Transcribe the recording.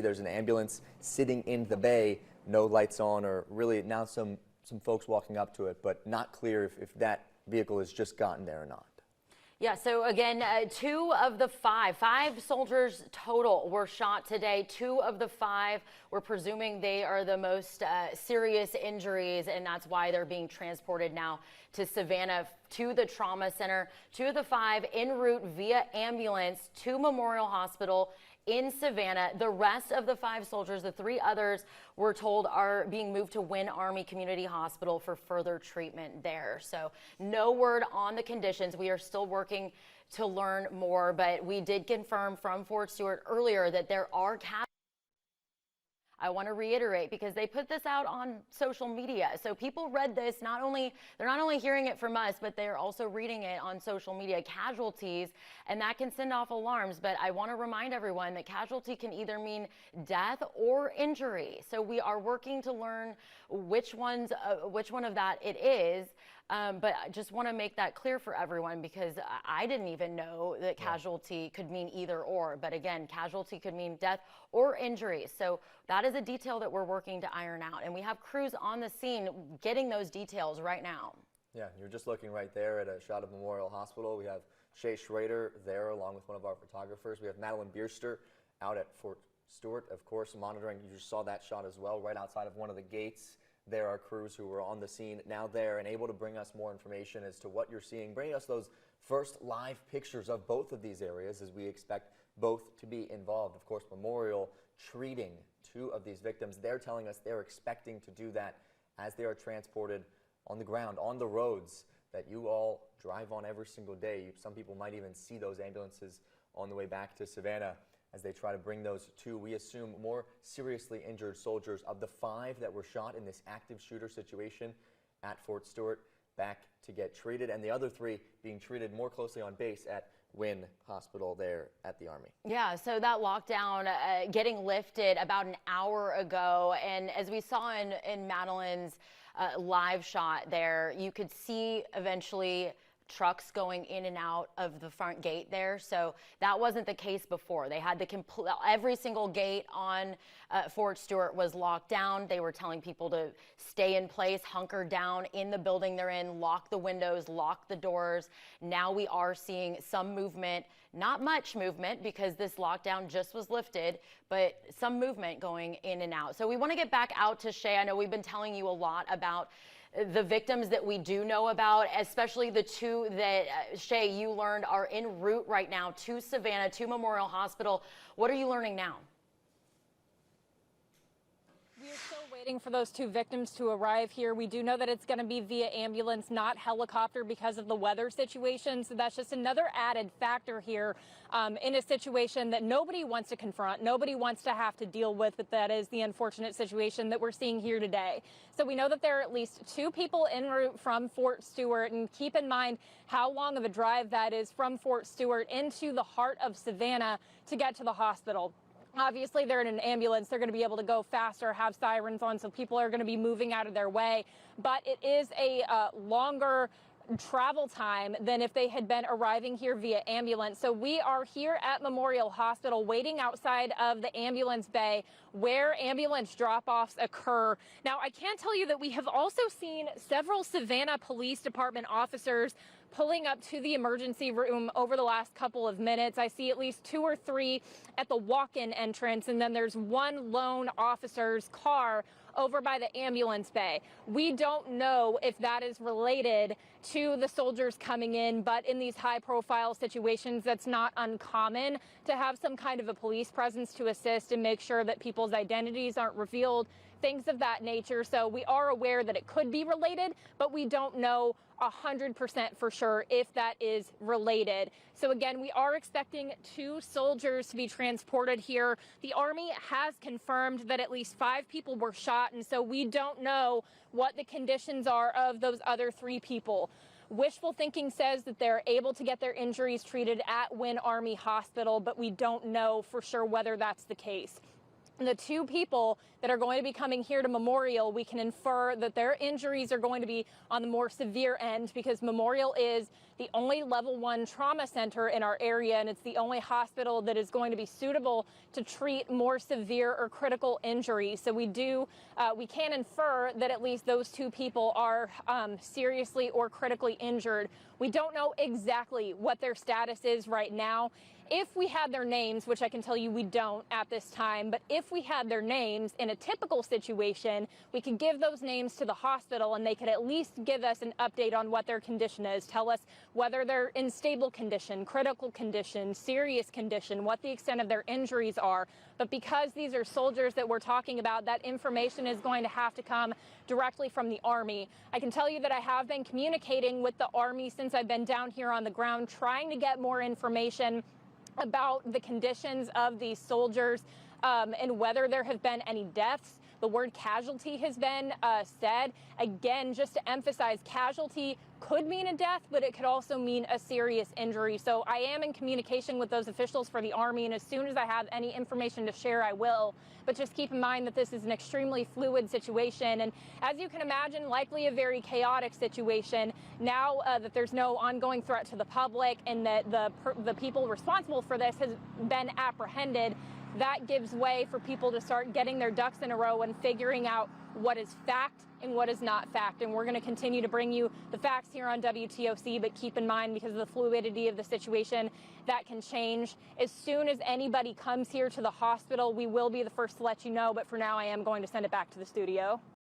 There's an ambulance sitting in the bay, no lights on, or really now some folks walking up to it, but not clear if that vehicle has just gotten there or not. Yeah, so again, two of the five soldiers total were shot today. Two of the five, we're presuming they are the most serious injuries, and that's why they're being transported now to Savannah to the trauma center. Two of the five en route via ambulance to Memorial Hospital in Savannah. The rest of the five soldiers, the three others, we're told are being moved to Wynn Army Community Hospital for further treatment there. So no word on the conditions. We are still working to learn more, but we did confirm from Fort Stewart earlier that there are casualties. I want to reiterate, because they put this out on social media. So people read this, they're not only hearing it from us, but they're also reading it on social media, casualties, and that can send off alarms. But I want to remind everyone that casualty can either mean death or injury. So we are working to learn which one of that it is. But I just want to make that clear for everyone, because I didn't even know that casualty could mean either or. But again, casualty could mean death or injury. So that is a detail that we're working to iron out. And we have crews on the scene getting those details right now. Yeah, you're just looking right there at a shot of Memorial Hospital. We have Shay Schrader there along with one of our photographers. We have Madeline Bierster out at Fort Stewart, of course, monitoring. You just saw that shot as well, right outside of one of the gates. There are crews who are on the scene now there and able to bring us more information as to what you're seeing, bringing us those first live pictures of both of these areas, as we expect both to be involved. Of course, Memorial treating two of these victims. They're telling us they're expecting to do that as they are transported on the ground, on the roads that you all drive on every single day. Some people might even see those ambulances on the way back to Savannah as they try to bring those two, we assume, more seriously injured soldiers of the five that were shot in this active shooter situation at Fort Stewart back to get treated, and the other three being treated more closely on base at Wynn Hospital there at the Army. Yeah, so that lockdown getting lifted about an hour ago, and as we saw in Madeline's live shot there, you could see eventually trucks going in and out of the front gate there. So that wasn't the case before. They had every single gate on Fort Stewart was locked down. They were telling people to stay in place, hunker down in the building they're in, lock the windows, lock the doors. Now we are seeing some movement, not much movement because this lockdown just was lifted, but some movement going in and out. So we want to get back out to Shay. I know we've been telling you a lot about the victims that we do know about, especially the two that, Shay, you learned are en route right now to Savannah, to Memorial Hospital. What are you learning now? We are still waiting for those two victims to arrive here. We do know that it's going to be via ambulance, not helicopter, because of the weather situation. So that's just another added factor here in a situation that nobody wants to confront, nobody wants to have to deal with, but that is the unfortunate situation that we're seeing here today. So we know that there are at least two people en route from Fort Stewart, and keep in mind how long of a drive that is from Fort Stewart into the heart of Savannah to get to the hospital. Obviously, they're in an ambulance. They're going to be able to go faster, have sirens on, so people are going to be moving out of their way. But it is a longer travel time than if they had been arriving here via ambulance. So we are here at Memorial Hospital waiting outside of the ambulance bay where ambulance drop-offs occur. Now, I can tell you that we have also seen several Savannah Police Department officers pulling up to the emergency room over the last couple of minutes. I see at least 2 or 3 at the walk-in entrance, and then there's one lone officer's car over by the ambulance bay. We don't know if that is related to the soldiers coming in, but in these high-profile situations, that's not uncommon to have some kind of a police presence to assist and make sure that people's identities aren't revealed, things of that nature. So we are aware that it could be related, but we don't know 100% for sure if that is related. So again, we are expecting 2 soldiers to be transported here. The Army has confirmed that at least 5 people were shot, and so we don't know what the conditions are of those other 3 people. Wishful thinking says that they're able to get their injuries treated at Wynn Army Hospital, but we don't know for sure whether that's the case. the two people that are going to be coming here to Memorial, we can infer that their injuries are going to be on the more severe end, because Memorial is the only level 1 trauma center in our area, and it's the only hospital that is going to be suitable to treat more severe or critical injuries. So we can infer that at least those two people are seriously or critically injured. We don't know exactly what their status is right now. If we had their names, which I can tell you we don't at this time, but if we had their names in a typical situation, we could give those names to the hospital and they could at least give us an update on what their condition is, tell us whether they're in stable condition, critical condition, serious condition, what the extent of their injuries are. But because these are soldiers that we're talking about, that information is going to have to come directly from the Army. I can tell you that I have been communicating with the Army since I've been down here on the ground, trying to get more information about the conditions of these soldiers and whether there have been any deaths. The word casualty has been said. Again, just to emphasize, casualty could mean a death, but it could also mean a serious injury. So I am in communication with those officials for the Army, and as soon as I have any information to share, I will. But just keep in mind that this is an extremely fluid situation, and as you can imagine, likely a very chaotic situation. Now that there's no ongoing threat to the public and that the people responsible for this has been apprehended, that gives way for people to start getting their ducks in a row and figuring out what is fact and what is not fact. And we're going to continue to bring you the facts here on WTOC, but keep in mind, because of the fluidity of the situation, that can change. As soon as anybody comes here to the hospital, we will be the first to let you know, but for now I am going to send it back to the studio.